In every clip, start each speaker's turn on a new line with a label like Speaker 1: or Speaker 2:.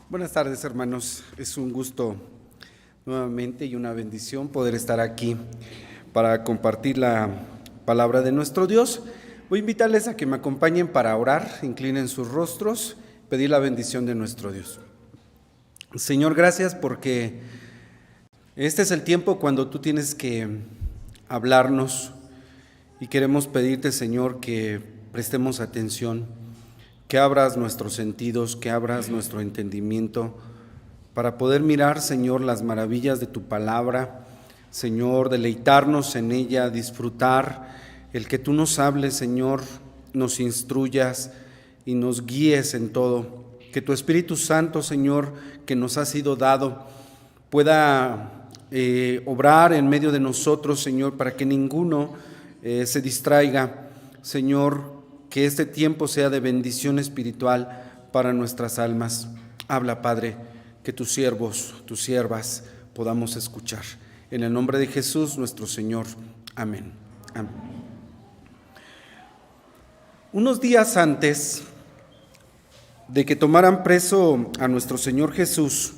Speaker 1: Buenas tardes, hermanos. Es un gusto nuevamente y una bendición poder estar aquí para compartir la palabra de nuestro Dios. Voy a invitarles a que me acompañen para orar, inclinen sus rostros, pedir la bendición de nuestro Dios. Señor, gracias porque este es el tiempo cuando tú tienes que hablarnos y queremos pedirte, Señor, que prestemos atención, que abras nuestros sentidos, que abras nuestro entendimiento para poder mirar, Señor, las maravillas de tu palabra, Señor, deleitarnos en ella, disfrutar el que tú nos hables, Señor, nos instruyas y nos guíes en todo. Que tu Espíritu Santo, Señor, que nos ha sido dado, pueda obrar en medio de nosotros, Señor, para que ninguno se distraiga, Señor. Que este tiempo sea de bendición espiritual para nuestras almas. Habla, Padre, que tus siervos, tus siervas podamos escuchar. En el nombre de Jesús, nuestro Señor. Amén. Amén. Unos días antes de que tomaran preso a nuestro Señor Jesús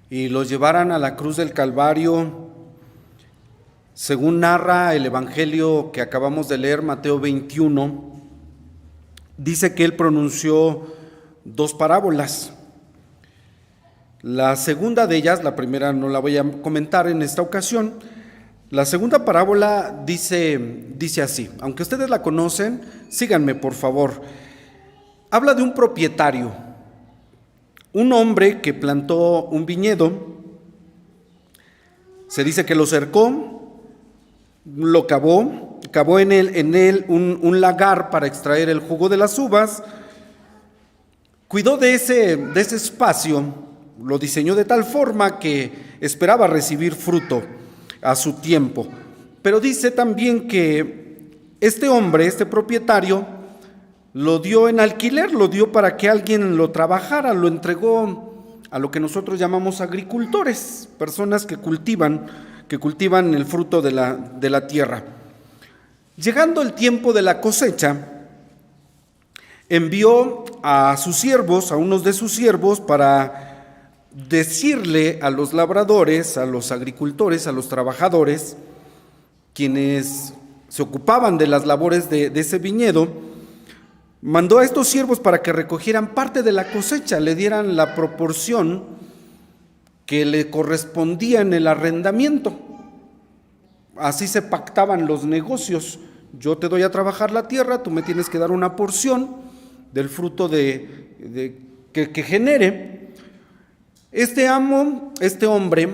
Speaker 1: y lo llevaran a la cruz del Calvario, según narra el Evangelio que acabamos de leer, Mateo 21, dice que él pronunció dos parábolas. La segunda de ellas, la primera no la voy a comentar en esta ocasión. La segunda parábola dice así, aunque ustedes la conocen, síganme por favor. Habla de un propietario, un hombre que plantó un viñedo. Se dice que lo cercó, lo cavó en él un lagar para extraer el jugo de las uvas, cuidó de ese este lo diseñó de tal forma que esperaba recibir fruto a su tiempo. Pero dice también que este hombre, este propietario, lo dio en alquiler, lo dio para que alguien lo trabajara, lo entregó a lo que nosotros llamamos agricultores, personas que cultivan el fruto de la tierra. Llegando el tiempo de la cosecha, envió a sus siervos, a unos de sus siervos, para decirle a los labradores, a los agricultores, a los trabajadores, quienes se ocupaban de las labores de ese viñedo, mandó a estos siervos para que recogieran parte de la cosecha, le dieran la proporción que le correspondía en el arrendamiento. Así se pactaban los negocios. Yo te doy a trabajar la tierra, tú me tienes que dar una porción del fruto que genere. Este hombre,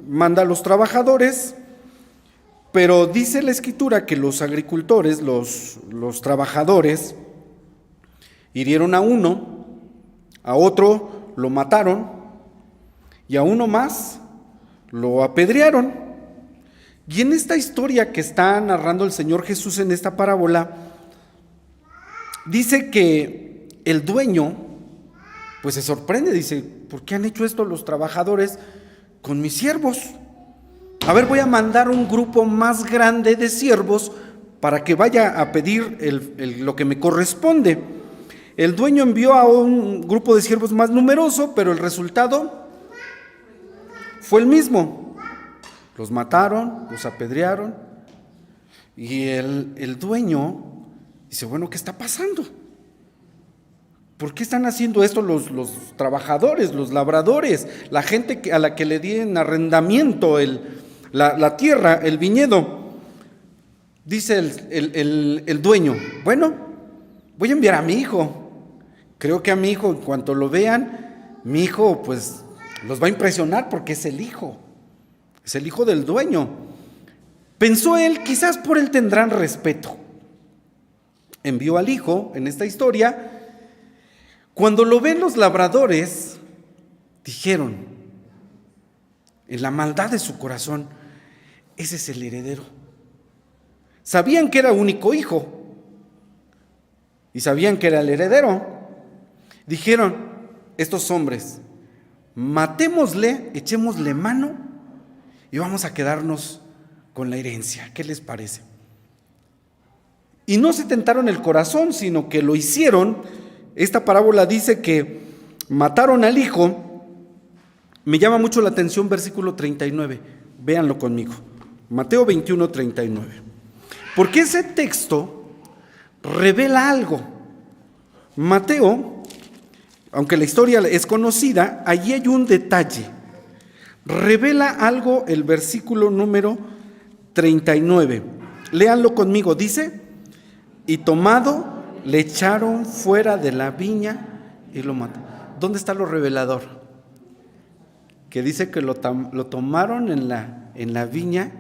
Speaker 1: manda a los trabajadores, pero dice la Escritura que los agricultores, los trabajadores, hirieron a uno, a otro lo mataron y a uno más lo apedrearon. Y en esta historia que está narrando el Señor Jesús en esta parábola, dice que el dueño pues se sorprende, dice, ¿por qué han hecho esto los trabajadores con mis siervos? A ver, voy a mandar un grupo más grande de siervos para que vaya a pedir lo que me corresponde. El dueño envió a un grupo de siervos más numeroso, pero el resultado fue el mismo. Los mataron, los apedrearon, y el dueño dice, bueno, ¿qué está pasando? ¿Por qué están haciendo esto los trabajadores, los labradores, la gente a la que le di en arrendamiento la tierra, el viñedo? Dice el dueño, bueno, voy a enviar a mi hijo. Creo que a mi hijo, en cuanto lo vean, mi hijo pues los va a impresionar porque es el hijo del dueño. Pensó él, quizás por él tendrán respeto. Envió al hijo en esta historia. Cuando lo ven los labradores, dijeron, en la maldad de su corazón, ese es el heredero. Sabían que era único hijo y sabían que era el heredero. Dijeron, estos hombres, matémosle, echémosle mano y vamos a quedarnos con la herencia. ¿Qué les parece? Y no se tentaron el corazón, sino que lo hicieron. Esta parábola dice que mataron al hijo. Me llama mucho la atención versículo 39, véanlo conmigo, Mateo 21, 39, porque ese texto revela algo. Mateo, aunque la historia es conocida, allí hay un detalle, revela algo el versículo número 39, léanlo conmigo, dice, y tomado le echaron fuera de la viña y lo mataron. ¿Dónde está lo revelador? Que dice que lo tomaron en la viña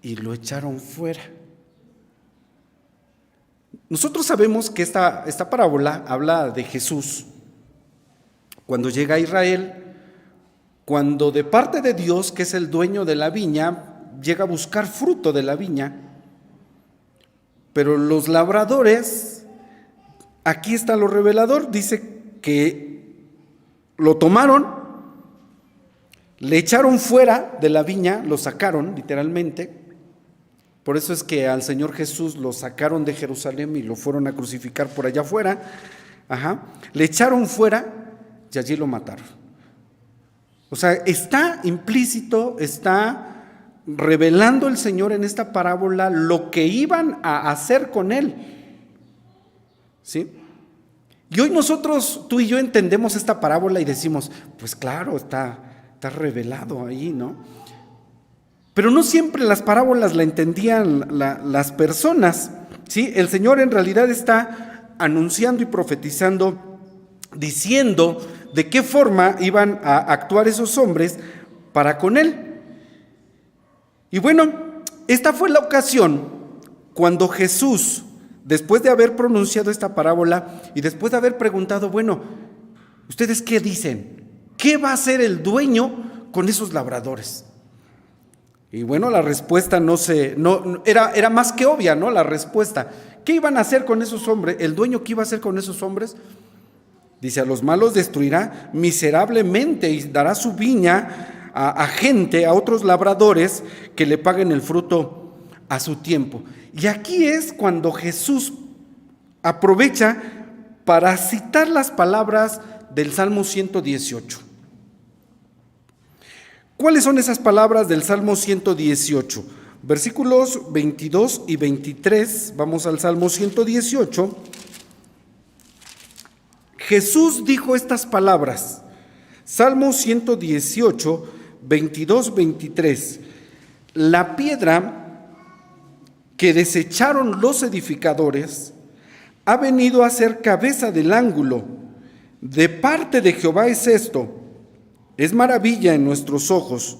Speaker 1: y lo echaron fuera. Nosotros sabemos que esta parábola habla de Jesús, cuando llega a Israel, cuando de parte de Dios, que es el dueño de la viña, llega a buscar fruto de la viña, pero los labradores, aquí está lo revelador, dice que lo tomaron, le echaron fuera de la viña, lo sacaron literalmente. Por eso es que al Señor Jesús lo sacaron de Jerusalén y lo fueron a crucificar por allá afuera. Le echaron fuera y allí lo mataron. O sea, está implícito, está revelando el Señor en esta parábola lo que iban a hacer con él. ¿Sí? Y hoy nosotros, tú y yo, entendemos esta parábola y decimos, pues claro, está revelado ahí, ¿no? Pero no siempre las parábolas la entendían las personas, ¿sí? El Señor en realidad está anunciando y profetizando, diciendo de qué forma iban a actuar esos hombres para con él. Y bueno, esta fue la ocasión cuando Jesús, después de haber pronunciado esta parábola y después de haber preguntado, bueno, ¿ustedes qué dicen? ¿Qué va a hacer el dueño con esos labradores? Y bueno, la respuesta era más que obvia, ¿no? La respuesta. ¿Qué iban a hacer con esos hombres? ¿El dueño qué iba a hacer con esos hombres? Dice, a los malos destruirá miserablemente y dará su viña a gente, a otros labradores que le paguen el fruto a su tiempo. Y aquí es cuando Jesús aprovecha para citar las palabras del Salmo 118. ¿Cuáles son esas palabras del Salmo 118? Versículos 22 y 23, vamos al Salmo 118. Jesús dijo estas palabras, Salmo 118, 22, 23. La piedra que desecharon los edificadores ha venido a ser cabeza del ángulo. De parte de Jehová es esto. Es maravilla en nuestros ojos,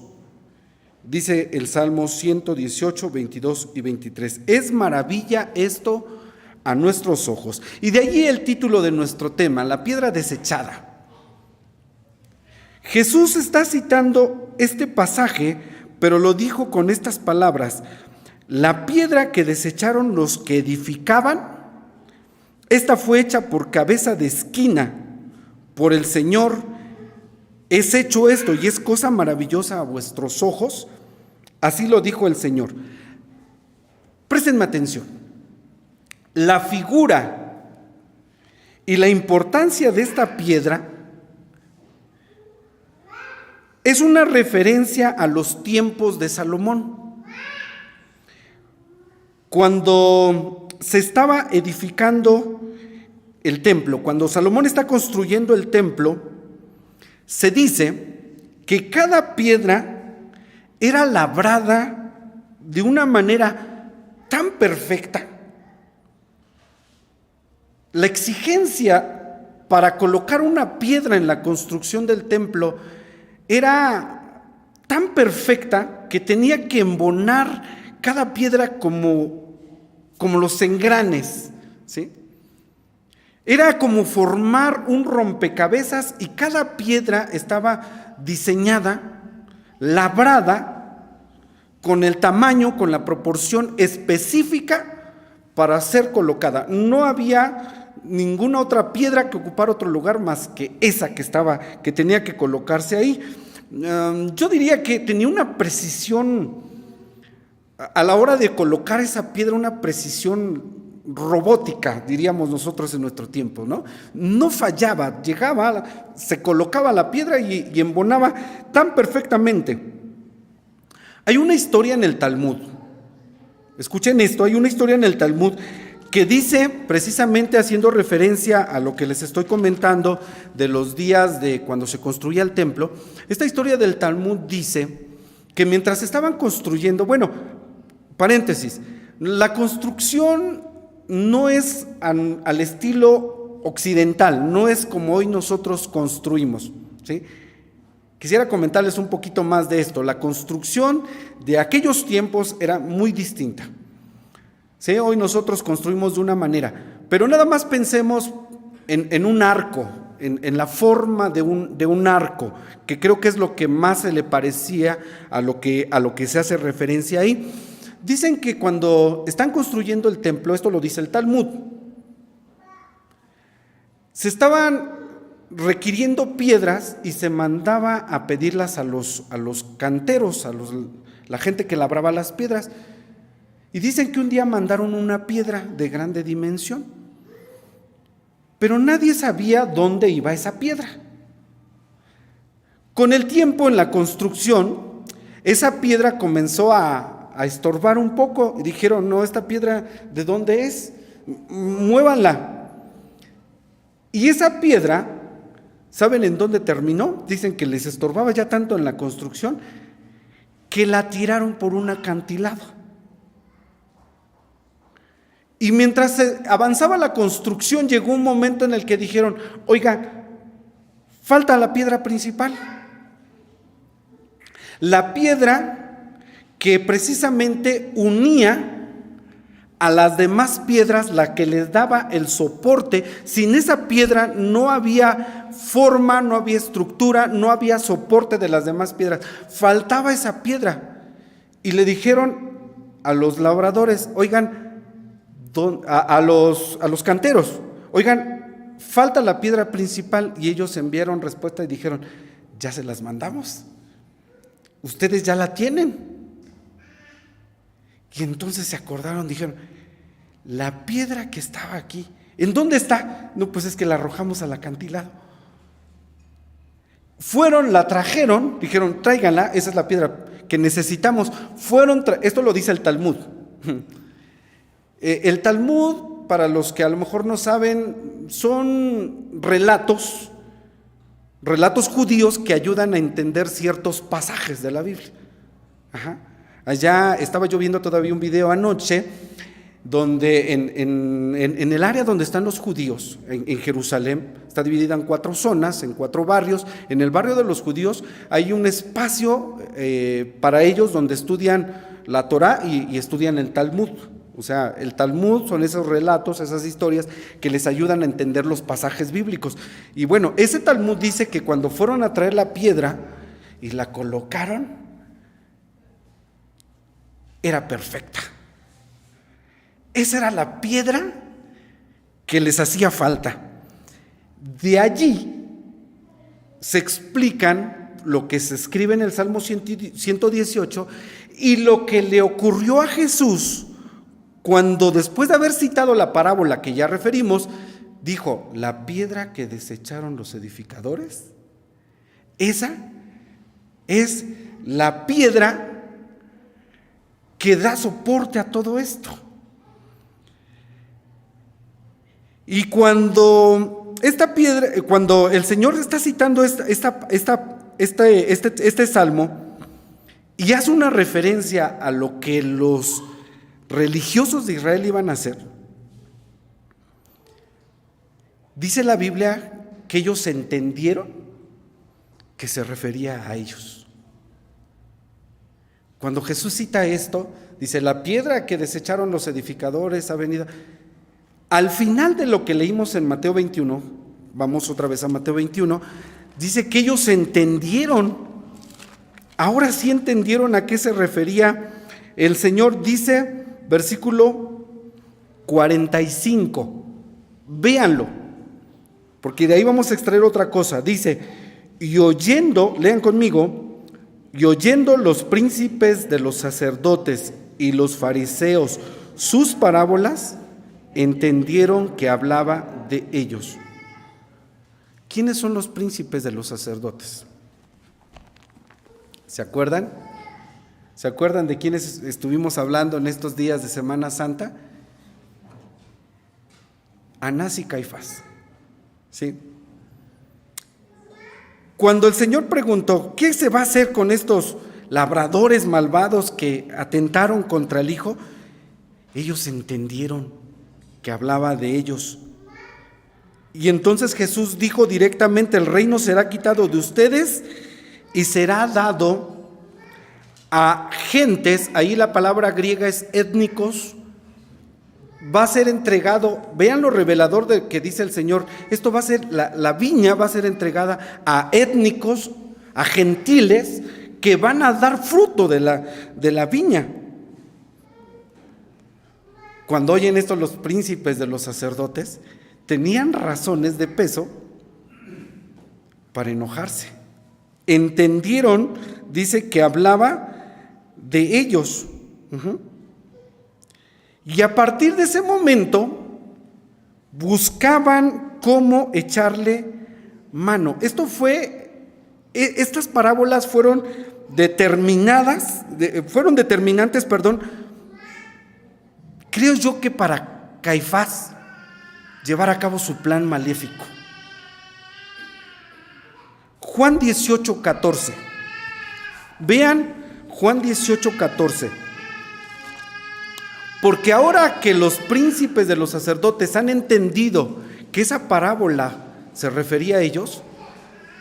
Speaker 1: dice el Salmo 118, 22 y 23. Es maravilla esto a nuestros ojos. Y de allí el título de nuestro tema, la piedra desechada. Jesús está citando este pasaje, pero lo dijo con estas palabras. La piedra que desecharon los que edificaban, esta fue hecha por cabeza de esquina, por el Señor. Es hecho esto y es cosa maravillosa a vuestros ojos, así lo dijo el Señor. Préstenme atención. La figura y la importancia de esta piedra es una referencia a los tiempos de Salomón. Cuando se estaba edificando el templo, cuando Salomón está construyendo el templo, se dice que cada piedra era labrada de una manera tan perfecta. La exigencia para colocar una piedra en la construcción del templo era tan perfecta que tenía que embonar cada piedra como los engranes, ¿sí? Era como formar un rompecabezas y cada piedra estaba diseñada, labrada, con el tamaño, con la proporción específica para ser colocada. No había ninguna otra piedra que ocupara otro lugar más que esa que tenía que colocarse ahí. Yo diría que tenía una precisión, a la hora de colocar esa piedra, una precisión robótica, diríamos nosotros en nuestro tiempo, ¿no? No fallaba, llegaba, se colocaba la piedra y embonaba tan perfectamente. Hay una historia en el Talmud, escuchen esto, hay una historia en el Talmud que dice, precisamente haciendo referencia a lo que les estoy comentando de los días de cuando se construía el templo. Esta historia del Talmud dice que mientras estaban construyendo, bueno, paréntesis, la construcción no es al estilo occidental, no es como hoy nosotros construimos, ¿sí? Quisiera comentarles un poquito más de esto. La construcción de aquellos tiempos era muy distinta. ¿Sí? Hoy nosotros construimos de una manera, pero nada más pensemos en un arco, en la forma de un arco, que creo que es lo que más se le parecía a lo que se hace referencia ahí. Dicen que cuando están construyendo el templo, esto lo dice el Talmud, se estaban requiriendo piedras y se mandaba a pedirlas a los canteros, la gente que labraba las piedras. Y dicen que un día mandaron una piedra de grande dimensión, pero nadie sabía dónde iba esa piedra. Con el tiempo en la construcción, esa piedra comenzó a estorbar un poco y dijeron, no, esta piedra, ¿de dónde es? Muévanla. Y esa piedra, ¿saben en dónde terminó? Dicen que les estorbaba ya tanto en la construcción que la tiraron por un acantilado. Y mientras avanzaba la construcción, llegó un momento en el que dijeron, oiga, falta la piedra principal. La piedra que precisamente unía a las demás piedras, la que les daba el soporte. Sin esa piedra no había forma, no había estructura, no había soporte de las demás piedras. Faltaba esa piedra. Y le dijeron a los labradores, oigan, a los canteros, oigan, falta la piedra principal. Y ellos enviaron respuesta y dijeron, ya se las mandamos, ustedes ya la tienen. Y entonces se acordaron, dijeron, la piedra que estaba aquí, ¿en dónde está? No, pues es que la arrojamos al acantilado. Fueron, la trajeron, dijeron, tráiganla, esa es la piedra que necesitamos. Esto lo dice el Talmud. El Talmud, para los que a lo mejor no saben, son relatos judíos que ayudan a entender ciertos pasajes de la Biblia. Ajá. Allá estaba yo viendo todavía un video anoche, donde en el área donde están los judíos, en Jerusalén, está dividida en 4 zonas, en 4 barrios. En el barrio de los judíos hay un espacio para ellos donde estudian la Torá y estudian el Talmud. O sea, el Talmud son esos relatos, esas historias que les ayudan a entender los pasajes bíblicos. Y bueno, ese Talmud dice que cuando fueron a traer la piedra y la colocaron, era perfecta. Esa era la piedra que les hacía falta. De allí se explican lo que se escribe en el Salmo 118 y lo que le ocurrió a Jesús cuando, después de haber citado la parábola que ya referimos, dijo, la piedra que desecharon los edificadores, esa es la piedra que da soporte a todo esto. Y cuando esta piedra, cuando el Señor está citando este salmo y hace una referencia a lo que los religiosos de Israel iban a hacer, dice la Biblia que ellos entendieron que se refería a ellos. Cuando Jesús cita esto, dice, la piedra que desecharon los edificadores ha venido. Al final de lo que leímos en Mateo 21, vamos otra vez a Mateo 21, dice que ellos entendieron, ahora sí entendieron a qué se refería el Señor. Dice, versículo 45, véanlo, porque de ahí vamos a extraer otra cosa. Dice, y oyendo, lean conmigo, y oyendo los príncipes de los sacerdotes y los fariseos sus parábolas, entendieron que hablaba de ellos. ¿Quiénes son los príncipes de los sacerdotes? ¿Se acuerdan? ¿Se acuerdan de quiénes estuvimos hablando en estos días de Semana Santa? Anás y Caifás. ¿Sí? Cuando el Señor preguntó, ¿qué se va a hacer con estos labradores malvados que atentaron contra el Hijo? Ellos entendieron que hablaba de ellos. Y entonces Jesús dijo directamente, el reino será quitado de ustedes y será dado a gentes, ahí la palabra griega es étnicos, va a ser entregado, vean lo revelador de que dice el Señor, esto va a ser, la viña va a ser entregada a étnicos, a gentiles, que van a dar fruto de la viña. Cuando oyen esto los príncipes de los sacerdotes, tenían razones de peso para enojarse. Entendieron, dice, que hablaba de ellos. Y a partir de ese momento buscaban cómo echarle mano. Estas parábolas fueron determinantes, creo yo que para Caifás llevar a cabo su plan maléfico. Juan 18:14. Vean Juan 18:14. Porque ahora que los príncipes de los sacerdotes han entendido que esa parábola se refería a ellos,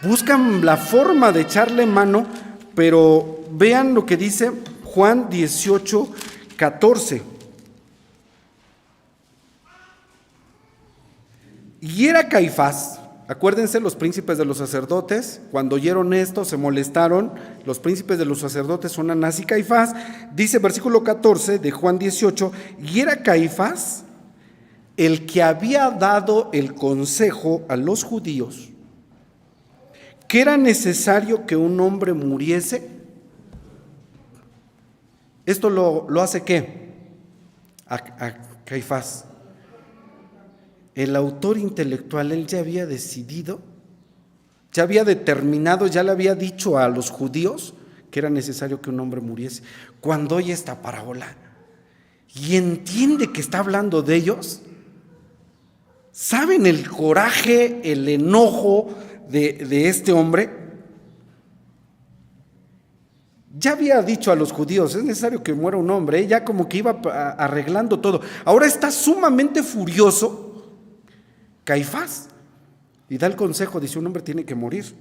Speaker 1: buscan la forma de echarle mano, pero vean lo que dice Juan 18:14. Y era Caifás, acuérdense, los príncipes de los sacerdotes, cuando oyeron esto se molestaron. Los príncipes de los sacerdotes son Anás y Caifás. Dice versículo 14 de Juan 18, y era Caifás el que había dado el consejo a los judíos que era necesario que un hombre muriese. ¿Esto lo hace qué? A Caifás. El autor intelectual, él ya había decidido, ya había determinado, ya le había dicho a los judíos que era necesario que un hombre muriese. Cuando oye esta parábola y entiende que está hablando de ellos, ¿saben el coraje, el enojo de este hombre? Ya había dicho a los judíos, es necesario que muera un hombre, ya como que iba arreglando todo. Ahora está sumamente furioso Caifás y da el consejo, dice, un hombre tiene que morir.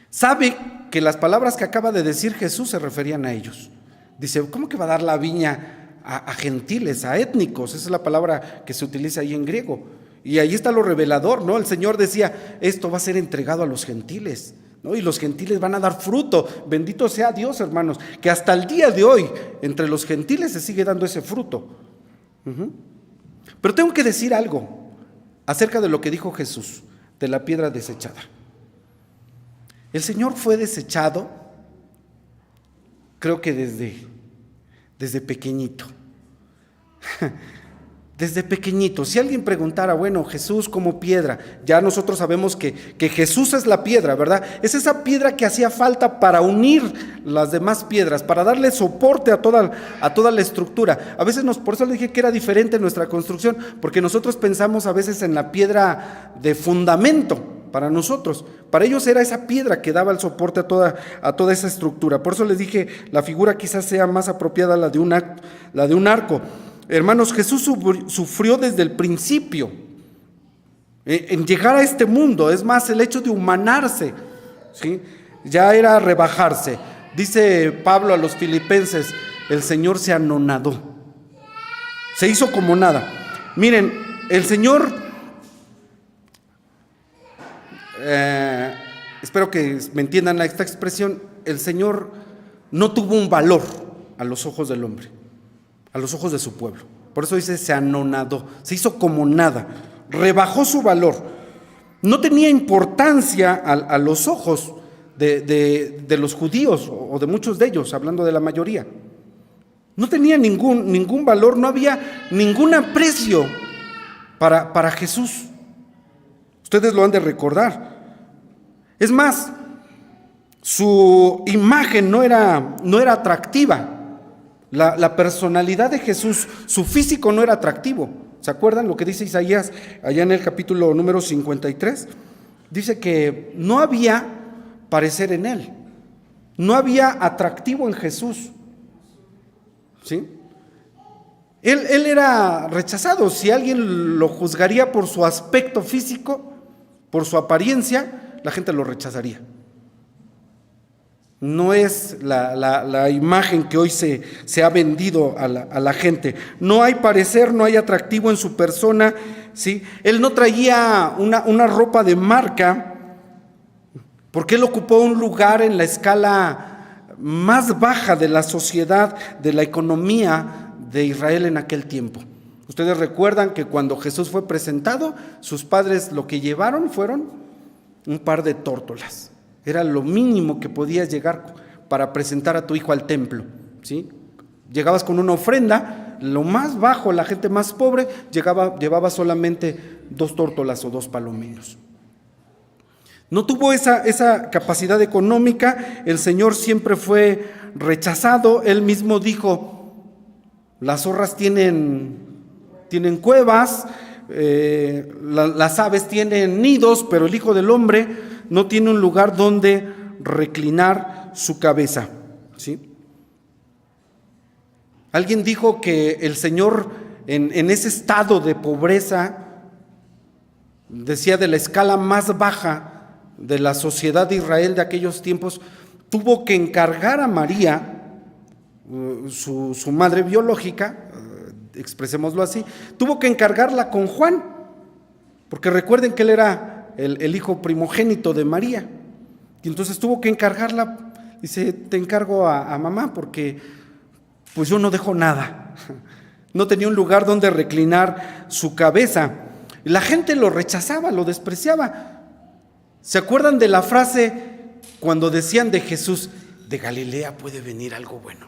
Speaker 1: Sabe que las palabras que acaba de decir Jesús se referían a ellos. Dice, ¿cómo que va a dar la viña a gentiles, a étnicos? Esa es la palabra que se utiliza ahí en griego. Y ahí está lo revelador, ¿no? El Señor decía, esto va a ser entregado a los gentiles, ¿no? Y los gentiles van a dar fruto. Bendito sea Dios, hermanos, que hasta el día de hoy entre los gentiles se sigue dando ese fruto. Pero tengo que decir algo acerca de lo que dijo Jesús, de la piedra desechada. El Señor fue desechado, creo que desde pequeñito. Desde pequeñito. Si alguien preguntara, bueno, Jesús como piedra, ya nosotros sabemos que Jesús es la piedra, ¿verdad? Es esa piedra que hacía falta para unir las demás piedras, para darle soporte a toda la estructura. A veces por eso le dije que era diferente nuestra construcción, porque nosotros pensamos a veces en la piedra de fundamento para nosotros. Para ellos era esa piedra que daba el soporte a toda esa estructura. Por eso les dije, la figura quizás sea más apropiada la de un arco. Hermanos, Jesús sufrió desde el principio en llegar a este mundo. Es más, el hecho de humanarse, ¿sí? Ya era rebajarse. Dice Pablo a los filipenses, el Señor se anonadó, se hizo como nada. Miren, el Señor, espero que me entiendan esta expresión, el Señor no tuvo un valor a los ojos del hombre, a los ojos de su pueblo. Por eso dice, se anonadó, se hizo como nada, rebajó su valor. No tenía importancia a los ojos de los judíos o de muchos de ellos, hablando de la mayoría. No tenía ningún valor, no había ningún aprecio para Jesús. Ustedes lo han de recordar. Es más, su imagen no era atractiva. La personalidad de Jesús, su físico no era atractivo. ¿Se acuerdan lo que dice Isaías allá en el capítulo número 53? Dice que no había parecer en él, no había atractivo en Jesús. ¿Sí? Él era rechazado. Si alguien lo juzgaría por su aspecto físico, por su apariencia, la gente lo rechazaría. No es la imagen que hoy se ha vendido a la gente. No hay parecer, no hay atractivo en su persona, ¿sí? Él no traía una ropa de marca, porque él ocupó un lugar en la escala más baja de la sociedad, de la economía de Israel en aquel tiempo. Ustedes recuerdan que cuando Jesús fue presentado, sus padres lo que llevaron fueron un par de tórtolas. Era lo mínimo que podías llegar para presentar a tu hijo al templo, ¿sí? Llegabas con una ofrenda, lo más bajo, la gente más pobre, llevaba solamente 2 tórtolas o 2 palominos. No tuvo esa capacidad económica, el Señor siempre fue rechazado. Él mismo dijo: las zorras tienen cuevas, las aves tienen nidos, pero el Hijo del Hombre no tiene un lugar donde reclinar su cabeza, ¿sí? Alguien dijo que el Señor en ese estado de pobreza, decía, de la escala más baja de la sociedad de Israel de aquellos tiempos, tuvo que encargar a María, su madre biológica, expresémoslo así, tuvo que encargarla con Juan, porque recuerden que él era el hijo primogénito de María, y entonces tuvo que encargarla. Dice: te encargo a mamá, porque pues yo no dejo nada. No tenía un lugar donde reclinar su cabeza. La gente lo rechazaba, lo despreciaba. ¿Se acuerdan de la frase cuando decían de Jesús: de Galilea puede venir algo bueno?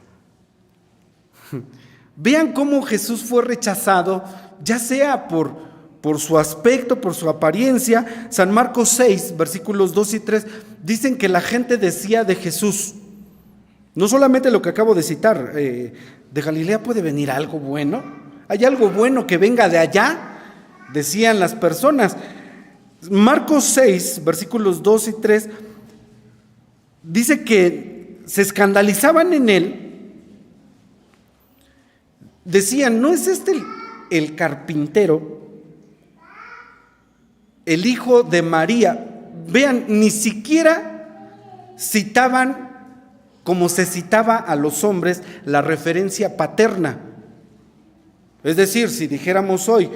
Speaker 1: Vean cómo Jesús fue rechazado, ya sea por su aspecto, por su apariencia. San Marcos 6, versículos 2 y 3, dicen que la gente decía de Jesús, no solamente lo que acabo de citar, ¿de Galilea puede venir algo bueno? ¿Hay algo bueno que venga de allá?, decían las personas. Marcos 6, versículos 2 y 3, dice que se escandalizaban en él, decían: ¿no es este el carpintero, el hijo de María? Vean, ni siquiera citaban, como se citaba a los hombres, la referencia paterna. Es decir, si dijéramos hoy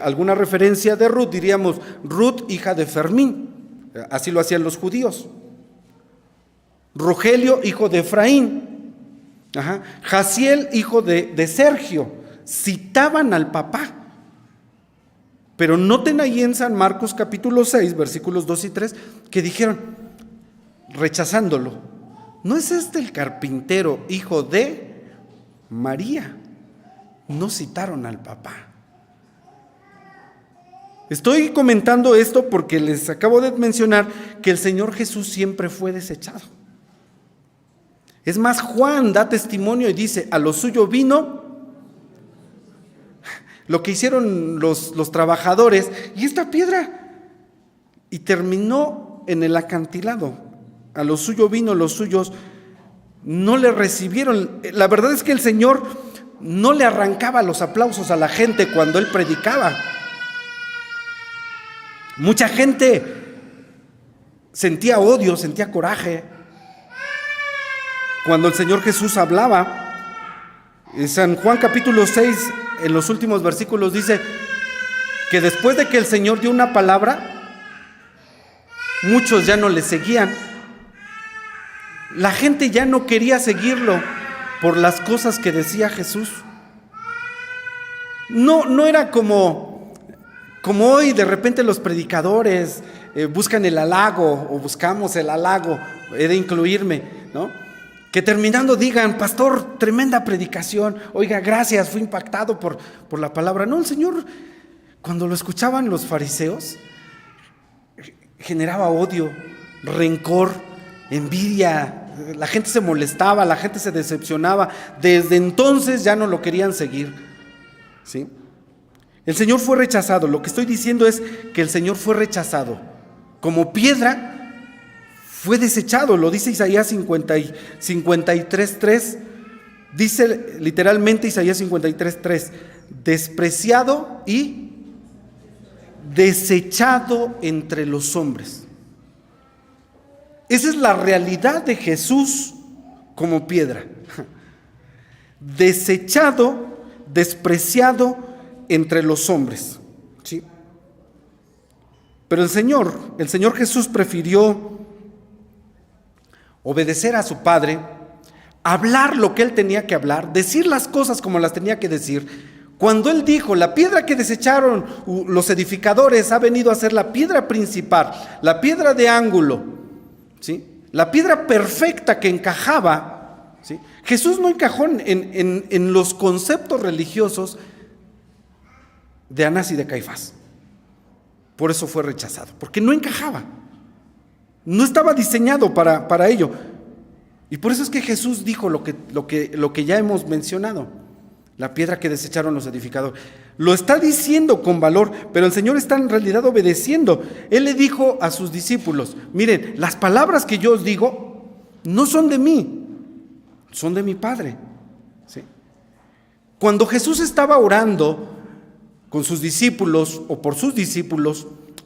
Speaker 1: alguna referencia de Ruth, diríamos: Ruth, hija de Fermín. Así lo hacían los judíos. Rogelio, hijo de Efraín. Jaciel, hijo de Sergio. Citaban al papá. Pero noten ahí en San Marcos capítulo 6, versículos 2 y 3, que dijeron, rechazándolo: ¿no es este el carpintero, hijo de María? No citaron al papá. Estoy comentando esto porque les acabo de mencionar que el Señor Jesús siempre fue desechado. Es más, Juan da testimonio y dice: a lo suyo vino. Lo que hicieron los trabajadores, y esta piedra, y terminó en el acantilado. A lo suyo vino, los suyos no le recibieron. La verdad es que el Señor no le arrancaba los aplausos a la gente cuando Él predicaba. Mucha gente sentía odio, sentía coraje cuando el Señor Jesús hablaba. En San Juan capítulo 6, en los últimos versículos, dice que después de que el Señor dio una palabra, muchos ya no le seguían. La gente ya no quería seguirlo por las cosas que decía Jesús. No era como hoy de repente los predicadores buscan el halago, o buscamos el halago, he de incluirme, ¿no? Que terminando digan: pastor, tremenda predicación, oiga, gracias, fui impactado por la palabra. No, el Señor, cuando lo escuchaban los fariseos, generaba odio, rencor, envidia. La gente se molestaba, la gente se decepcionaba. Desde entonces ya no lo querían seguir, ¿sí? El Señor fue rechazado. Lo que estoy diciendo es que el Señor fue rechazado. Como piedra fue desechado, lo dice Isaías 53:3. Dice literalmente Isaías 53:3: despreciado y desechado entre los hombres. Esa es la realidad de Jesús como piedra. Desechado, despreciado entre los hombres, ¿sí? Pero el Señor Jesús prefirió obedecer a su Padre, hablar lo que Él tenía que hablar, decir las cosas como las tenía que decir. Cuando Él dijo: la piedra que desecharon los edificadores ha venido a ser la piedra principal, la piedra de ángulo, ¿sí? La piedra perfecta que encajaba, ¿sí? Jesús no encajó en los conceptos religiosos de Anás y de Caifás. Por eso fue rechazado, porque no encajaba, no estaba diseñado para ello. Y por eso es que Jesús dijo lo que ya hemos mencionado: la piedra que desecharon los edificadores. Lo está diciendo con valor, pero el Señor está en realidad obedeciendo. Él le dijo a sus discípulos: miren, las palabras que yo os digo no son de mí, son de mi Padre, ¿sí? Cuando Jesús estaba orando con sus discípulos o por sus discípulos,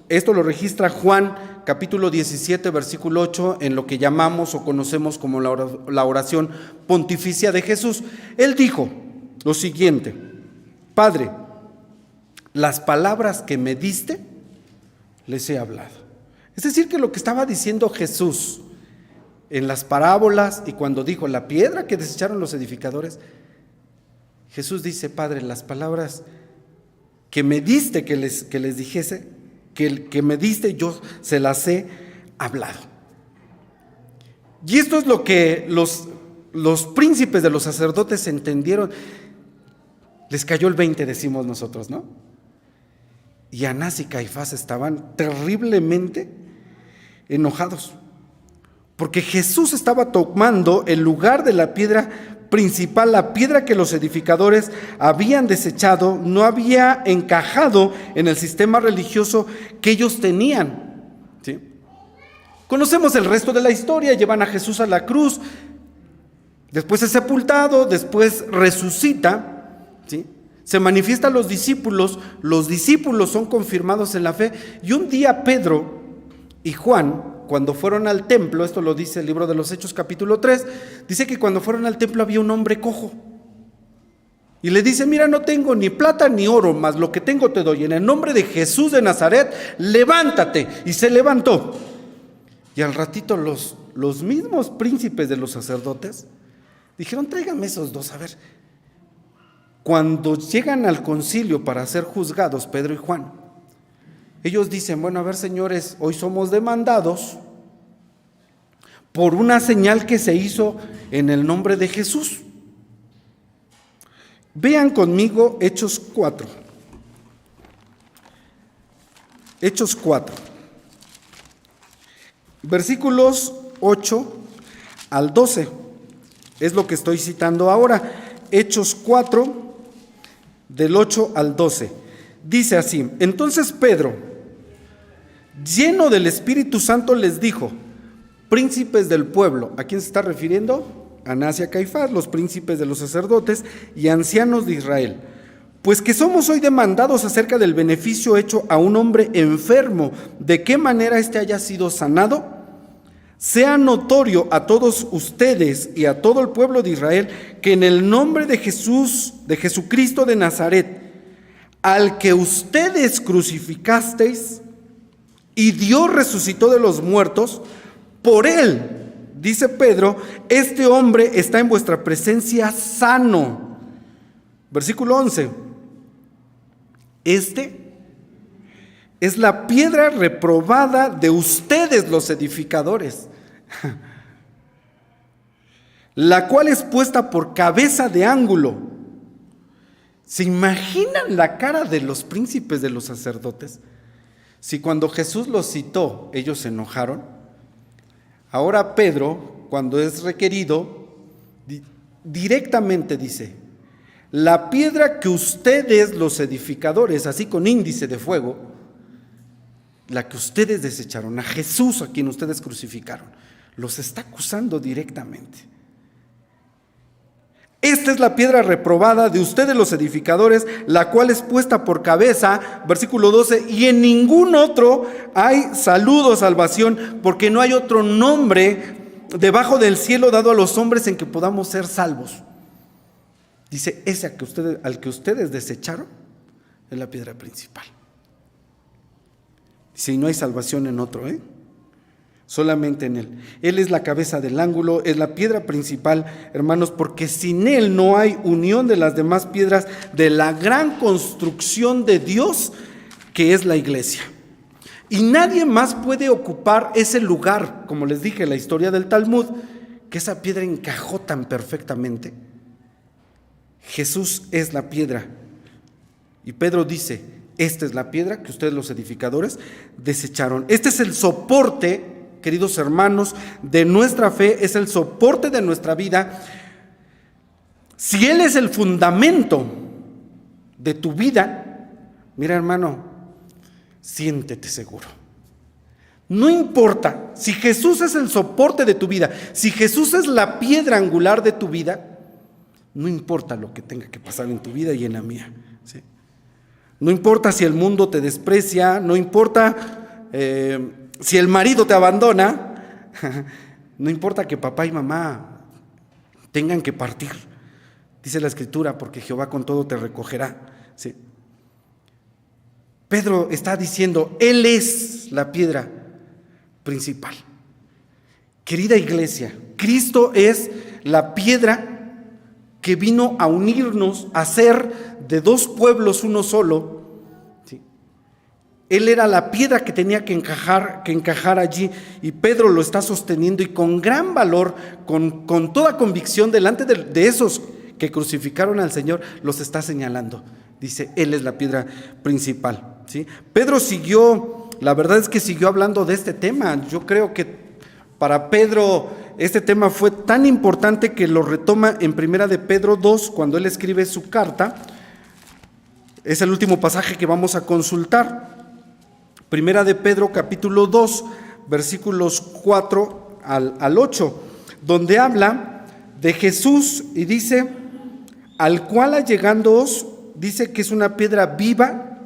Speaker 1: esto lo registra Juan capítulo 17 versículo 8, en lo que llamamos o conocemos como la oración pontificia de Jesús. Él dijo lo siguiente: Padre, las palabras que me diste les he hablado. Es decir, que lo que estaba diciendo Jesús en las parábolas y cuando dijo la piedra que desecharon los edificadores, Jesús dice: Padre, las palabras que me diste que les dijese, que me diste, yo se las he hablado. Y esto es lo que los príncipes de los sacerdotes entendieron. Les cayó el 20, decimos nosotros, ¿no? Y Anás y Caifás estaban terriblemente enojados, porque Jesús estaba tomando el lugar de la piedra principal, la piedra que los edificadores habían desechado, no había encajado en el sistema religioso que ellos tenían, ¿sí? Conocemos el resto de la historia. Llevan a Jesús a la cruz, después es sepultado, después resucita, ¿sí? Se manifiesta a los discípulos son confirmados en la fe, y un día Pedro y Juan, cuando fueron al templo, esto lo dice el libro de los Hechos capítulo 3, dice que cuando fueron al templo había un hombre cojo, y le dice: mira, no tengo ni plata ni oro, mas lo que tengo te doy, en el nombre de Jesús de Nazaret, levántate. Y se levantó. Y al ratito los mismos príncipes de los sacerdotes dijeron: tráigame esos dos, a ver. Cuando llegan al concilio para ser juzgados, Pedro y Juan, ellos dicen: bueno, a ver, señores, hoy somos demandados por una señal que se hizo en el nombre de Jesús. Vean conmigo Hechos 4. Hechos 4. Versículos 8 al 12. Es lo que estoy citando ahora. Hechos 4, del 8 al 12. Dice así: entonces Pedro, lleno del Espíritu Santo, les dijo: príncipes del pueblo. ¿A quién se está refiriendo? Anás y a Caifás, los príncipes de los sacerdotes y ancianos de Israel. Pues que somos hoy demandados acerca del beneficio hecho a un hombre enfermo, de qué manera éste haya sido sanado. Sea notorio a todos ustedes y a todo el pueblo de Israel que en el nombre de Jesús, de Jesucristo de Nazaret, al que ustedes crucificasteis y Dios resucitó de los muertos, por él, dice Pedro, este hombre está en vuestra presencia sano. Versículo 11. Este es la piedra reprobada de ustedes los edificadores, la cual es puesta por cabeza de ángulo. ¿Se imaginan la cara de los príncipes de los sacerdotes? Si cuando Jesús los citó, ellos se enojaron, ahora Pedro, cuando es requerido, directamente dice: la piedra que ustedes, los edificadores, así con índice de fuego, la que ustedes desecharon, a Jesús a quien ustedes crucificaron, los está acusando directamente. Esta es la piedra reprobada de ustedes los edificadores, la cual es puesta por cabeza, versículo 12, y en ningún otro hay salud o salvación, porque no hay otro nombre debajo del cielo dado a los hombres en que podamos ser salvos. Dice, ese al que ustedes desecharon es la piedra principal. Dice, y no hay salvación en otro, solamente en Él. Él es la cabeza del ángulo, es la piedra principal, hermanos, porque sin Él no hay unión de las demás piedras de la gran construcción de Dios que es la iglesia. Y nadie más puede ocupar ese lugar, como les dije, la historia del Talmud, que esa piedra encajó tan perfectamente. Jesús es la piedra. Y Pedro dice, esta es la piedra que ustedes los edificadores desecharon. Este es el soporte, queridos hermanos, de nuestra fe, es el soporte de nuestra vida. Si Él es el fundamento de tu vida, mira, hermano, siéntete seguro. No importa, si Jesús es el soporte de tu vida, si Jesús es la piedra angular de tu vida, no importa lo que tenga que pasar en tu vida y en la mía, ¿sí? No importa si el mundo te desprecia, no importa si el marido te abandona, no importa que papá y mamá tengan que partir, dice la Escritura, porque Jehová con todo te recogerá, ¿sí? Pedro está diciendo, Él es la piedra principal. Querida iglesia, Cristo es la piedra que vino a unirnos, a hacer de dos pueblos uno solo, ¿sí? Él era la piedra que tenía que encajar allí, y Pedro lo está sosteniendo, y con gran valor, con toda convicción, delante de esos que crucificaron al Señor, los está señalando. Dice, Él es la piedra principal, ¿sí? Pedro siguió, la verdad es que siguió hablando de este tema. Yo creo que para Pedro este tema fue tan importante que lo retoma en Primera de Pedro 2, cuando él escribe su carta. Es el último pasaje que vamos a consultar. Primera de Pedro capítulo 2, versículos 4 al 8, donde habla de Jesús y dice, al cual allegándoos, dice que es una piedra viva,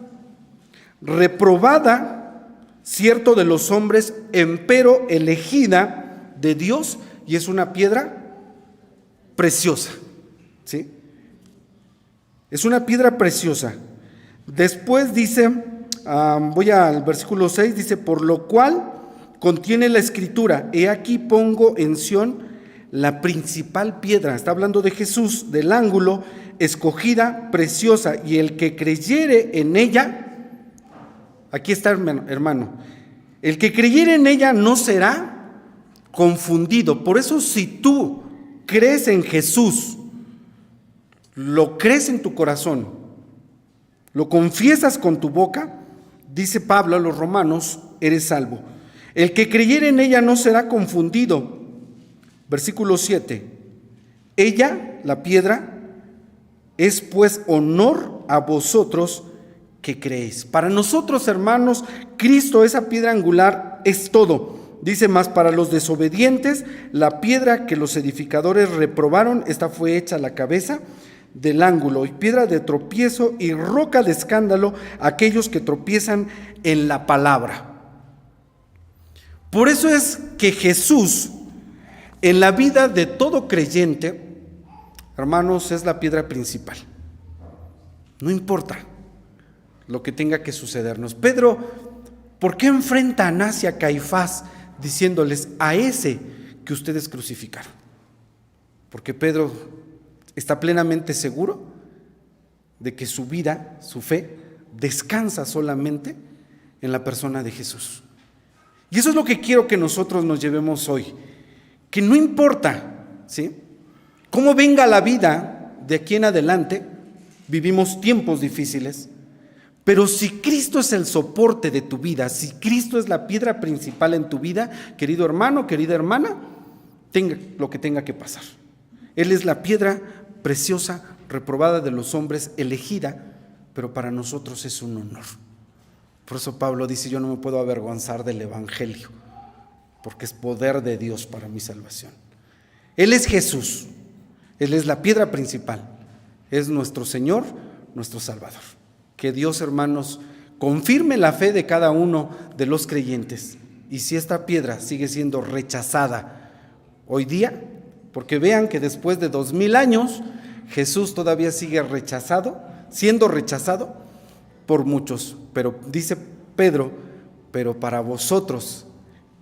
Speaker 1: reprobada, cierto de los hombres, empero elegida de Dios, y es una piedra preciosa, ¿sí? Es una piedra preciosa. Después dice, voy al versículo 6, dice, por lo cual contiene la Escritura, he aquí pongo en Sión la principal piedra. Está hablando de Jesús, del ángulo, escogida, preciosa, y el que creyere en ella, aquí está, hermano, el que creyere en ella no será confundido. Por eso, si tú crees en Jesús, lo crees en tu corazón, lo confiesas con tu boca, dice Pablo a los romanos, eres salvo. El que creyere en ella no será confundido. Versículo 7. Ella, la piedra, es pues honor a vosotros que creéis. Para nosotros, hermanos, Cristo, esa piedra angular, es todo. Dice más, para los desobedientes, la piedra que los edificadores reprobaron, esta fue hecha la cabeza del ángulo, y piedra de tropiezo y roca de escándalo a aquellos que tropiezan en la palabra. Por eso es que Jesús, en la vida de todo creyente, hermanos, es la piedra principal. No importa lo que tenga que sucedernos. Pedro, ¿por qué enfrenta a Anás y a Caifás diciéndoles, a ese que ustedes crucificaron? Porque Pedro está plenamente seguro de que su vida, su fe, descansa solamente en la persona de Jesús. Y eso es lo que quiero que nosotros nos llevemos hoy, que no importa, ¿sí?, Cómo venga la vida de aquí en adelante, vivimos tiempos difíciles, pero si Cristo es el soporte de tu vida, si Cristo es la piedra principal en tu vida, querido hermano, querida hermana, tenga lo que tenga que pasar. Él es la piedra preciosa, reprobada de los hombres, elegida, pero para nosotros es un honor. Por eso Pablo dice, yo no me puedo avergonzar del evangelio, porque es poder de Dios para mi salvación. Él es Jesús, Él es la piedra principal, es nuestro Señor, nuestro Salvador. Que Dios, hermanos, confirme la fe de cada uno de los creyentes. Y si esta piedra sigue siendo rechazada hoy día, porque vean que después de 2000 años, Jesús todavía sigue siendo rechazado por muchos. Pero dice Pedro, pero para vosotros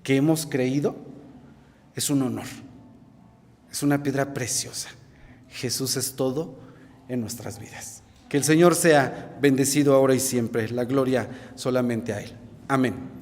Speaker 1: que hemos creído, es un honor, es una piedra preciosa. Jesús es todo en nuestras vidas. Que el Señor sea bendecido ahora y siempre. La gloria solamente a Él. Amén.